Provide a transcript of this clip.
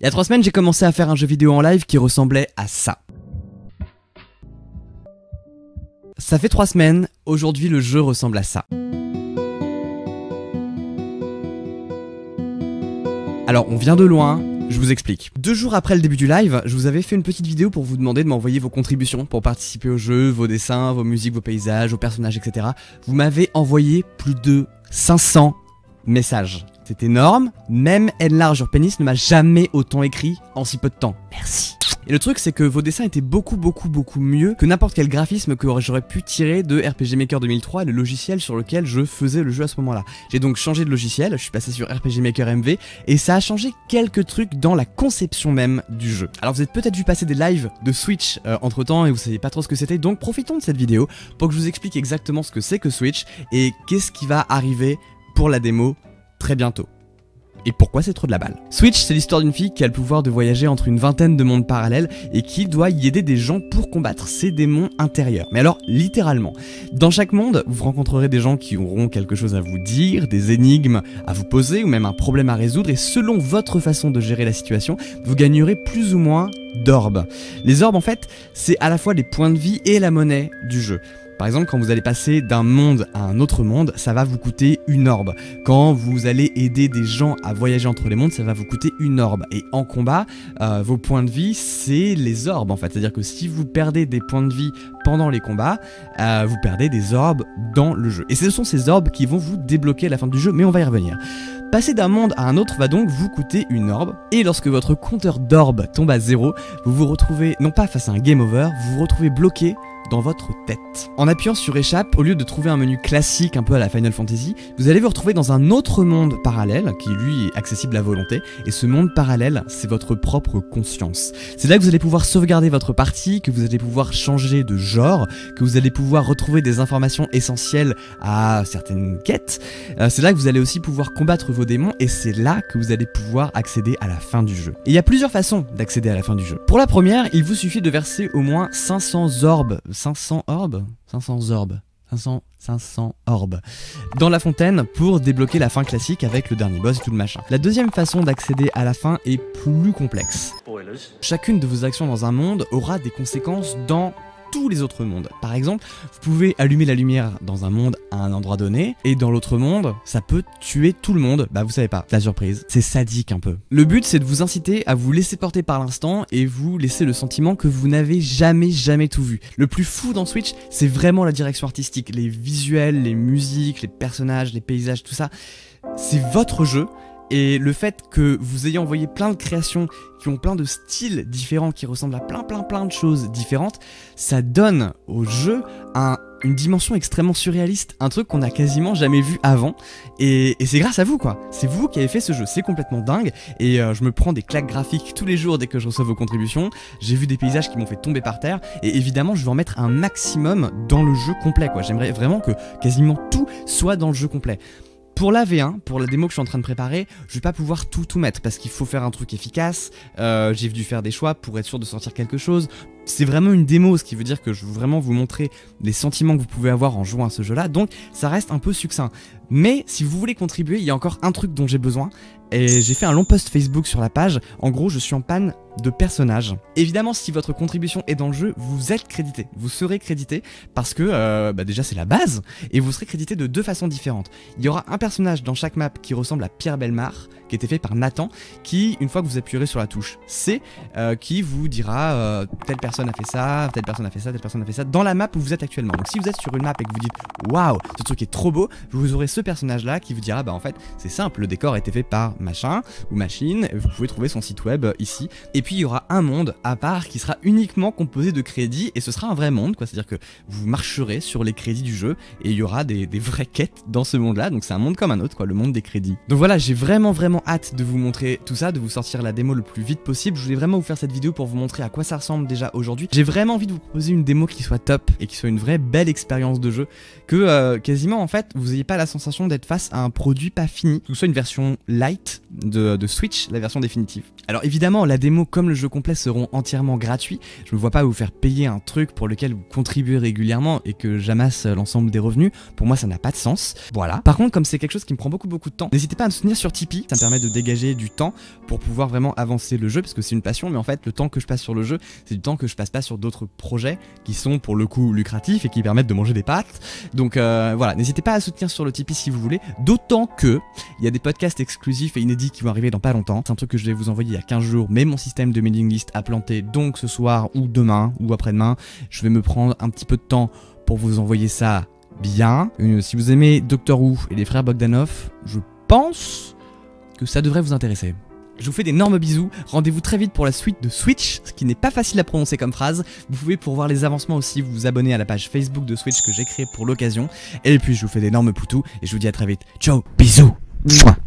Il y a 3 semaines, j'ai commencé à faire un jeu vidéo en live qui ressemblait à ça. Ça fait 3 semaines, aujourd'hui le jeu ressemble à ça. Alors on vient de loin, je vous explique. 2 jours après le début du live, je vous avais fait une petite vidéo pour vous demander de m'envoyer vos contributions pour participer au jeu, vos dessins, vos musiques, vos paysages, vos personnages, etc. Vous m'avez envoyé plus de 500 messages. C'est énorme, même Enlarge Your Penis ne m'a jamais autant écrit en si peu de temps. Merci. Et le truc c'est que vos dessins étaient beaucoup mieux que n'importe quel graphisme que j'aurais pu tirer de RPG Maker 2003, le logiciel sur lequel je faisais le jeu à ce moment là. J'ai donc changé de logiciel, je suis passé sur RPG Maker MV et ça a changé quelques trucs dans la conception même du jeu. Alors vous avez peut-être vu passer des lives de Switch entre temps et vous saviez pas trop ce que c'était, donc profitons de cette vidéo pour que je vous explique exactement ce que c'est que Switch et qu'est-ce qui va arriver pour la démo très bientôt. Et pourquoi c'est trop de la balle. Switch, c'est l'histoire d'une fille qui a le pouvoir de voyager entre une vingtaine de mondes parallèles et qui doit y aider des gens pour combattre ses démons intérieurs. Mais alors, littéralement. Dans chaque monde, vous rencontrerez des gens qui auront quelque chose à vous dire, des énigmes à vous poser ou même un problème à résoudre et selon votre façon de gérer la situation, vous gagnerez plus ou moins d'orbes. Les orbes, en fait, c'est à la fois les points de vie et la monnaie du jeu. Par exemple, quand vous allez passer d'un monde à un autre monde, ça va vous coûter une orbe. Quand vous allez aider des gens à voyager entre les mondes, ça va vous coûter une orbe. Et en combat, vos points de vie, c'est les orbes en fait. C'est-à-dire que si vous perdez des points de vie pendant les combats, vous perdez des orbes dans le jeu. Et ce sont ces orbes qui vont vous débloquer à la fin du jeu, mais on va y revenir. Passer d'un monde à un autre va donc vous coûter une orbe, et lorsque votre compteur d'orbes tombe à 0, vous vous retrouvez non pas face à un game over, vous vous retrouvez bloqué dans votre tête. En appuyant sur échappe, au lieu de trouver un menu classique un peu à la Final Fantasy, vous allez vous retrouver dans un autre monde parallèle qui lui est accessible à volonté, et ce monde parallèle, c'est votre propre conscience. C'est là que vous allez pouvoir sauvegarder votre partie, que vous allez pouvoir changer de genre, que vous allez pouvoir retrouver des informations essentielles à certaines quêtes. C'est là que vous allez aussi pouvoir combattre vos démons, et c'est là que vous allez pouvoir accéder à la fin du jeu. Et il y a plusieurs façons d'accéder à la fin du jeu. Pour la première, il vous suffit de verser au moins 500 orbes 500 orbes dans la fontaine pour débloquer la fin classique avec le dernier boss et tout le machin. La deuxième façon d'accéder à la fin est plus complexe. Chacune de vos actions dans un monde aura des conséquences dans tous les autres mondes. Par exemple, vous pouvez allumer la lumière dans un monde à un endroit donné, et dans l'autre monde, ça peut tuer tout le monde. Bah vous savez pas, la surprise. C'est sadique un peu. Le but c'est de vous inciter à vous laisser porter par l'instant et vous laisser le sentiment que vous n'avez jamais tout vu. Le plus fou dans Switch, c'est vraiment la direction artistique, les visuels, les musiques, les personnages, les paysages, tout ça. C'est votre jeu. Et le fait que vous ayez envoyé plein de créations qui ont plein de styles différents, qui ressemblent à plein de choses différentes, ça donne au jeu une dimension extrêmement surréaliste, un truc qu'on n'a quasiment jamais vu avant, et c'est grâce à vous quoi, c'est vous qui avez fait ce jeu, c'est complètement dingue, et je me prends des claques graphiques tous les jours dès que je reçois vos contributions, j'ai vu des paysages qui m'ont fait tomber par terre, et évidemment je veux en mettre un maximum dans le jeu complet quoi, j'aimerais vraiment que quasiment tout soit dans le jeu complet. Pour la V1, pour la démo que je suis en train de préparer, je vais pas pouvoir tout mettre parce qu'il faut faire un truc efficace, j'ai dû faire des choix pour être sûr de sortir quelque chose. C'est vraiment une démo, ce qui veut dire que je veux vraiment vous montrer les sentiments que vous pouvez avoir en jouant à ce jeu-là, donc ça reste un peu succinct. Mais si vous voulez contribuer, il y a encore un truc dont j'ai besoin, et j'ai fait un long post Facebook sur la page. En gros, je suis en panne de personnages. Évidemment, si votre contribution est dans le jeu, vous êtes crédité, vous serez crédité, parce que déjà c'est la base, et vous serez crédité de 2 façons différentes. Il y aura un personnage dans chaque map qui ressemble à Pierre Bellemare, qui a été fait par Nathan, qui, une fois que vous appuierez sur la touche C, qui vous dira telle personne a fait ça, telle personne a fait ça, telle personne a fait ça, dans la map où vous êtes actuellement. Donc si vous êtes sur une map et que vous dites waouh, ce truc est trop beau, vous aurez ce personnage là qui vous dira bah en fait c'est simple, le décor a été fait par machin ou machine, vous pouvez trouver son site web ici. Et puis il y aura un monde à part qui sera uniquement composé de crédits, et ce sera un vrai monde quoi, c'est-à-dire que vous marcherez sur les crédits du jeu et il y aura des vraies quêtes dans ce monde là, donc c'est un monde comme un autre quoi, le monde des crédits. Donc voilà, j'ai vraiment hâte de vous montrer tout ça, de vous sortir la démo le plus vite possible. Je voulais vraiment vous faire cette vidéo pour vous montrer à quoi ça ressemble déjà aujourd'hui. J'ai vraiment envie de vous proposer une démo qui soit top et qui soit une vraie belle expérience de jeu, que quasiment en fait vous n'ayez pas la sensation sensation d'être face à un produit pas fini, que ce soit une version light de Switch, la version définitive. Alors évidemment, la démo comme le jeu complet seront entièrement gratuits. Je me vois pas vous faire payer un truc pour lequel vous contribuez régulièrement et que j'amasse l'ensemble des revenus. Pour moi, ça n'a pas de sens. Voilà. Par contre, comme c'est quelque chose qui me prend beaucoup de temps, n'hésitez pas à me soutenir sur Tipeee. Ça me permet de dégager du temps pour pouvoir vraiment avancer le jeu, parce que c'est une passion, mais en fait, le temps que je passe sur le jeu, c'est du temps que je passe pas sur d'autres projets qui sont pour le coup lucratifs et qui permettent de manger des pâtes. Donc voilà, n'hésitez pas à soutenir sur le Tipeee si vous voulez, d'autant que il y a des podcasts exclusifs et inédits qui vont arriver dans pas longtemps. C'est un truc que je vais vous envoyer il y a 15 jours, mais mon système de mailing list a planté, donc ce soir ou demain ou après-demain, je vais me prendre un petit peu de temps pour vous envoyer ça bien. Si vous aimez Doctor Who et les frères Bogdanov, je pense que ça devrait vous intéresser. Je vous fais d'énormes bisous, rendez-vous très vite pour la suite de Switch, ce qui n'est pas facile à prononcer comme phrase. Vous pouvez pour voir les avancements aussi vous abonner à la page Facebook de Switch que j'ai créée pour l'occasion. Et puis je vous fais d'énormes poutous et je vous dis à très vite. Ciao, bisous. Mouah.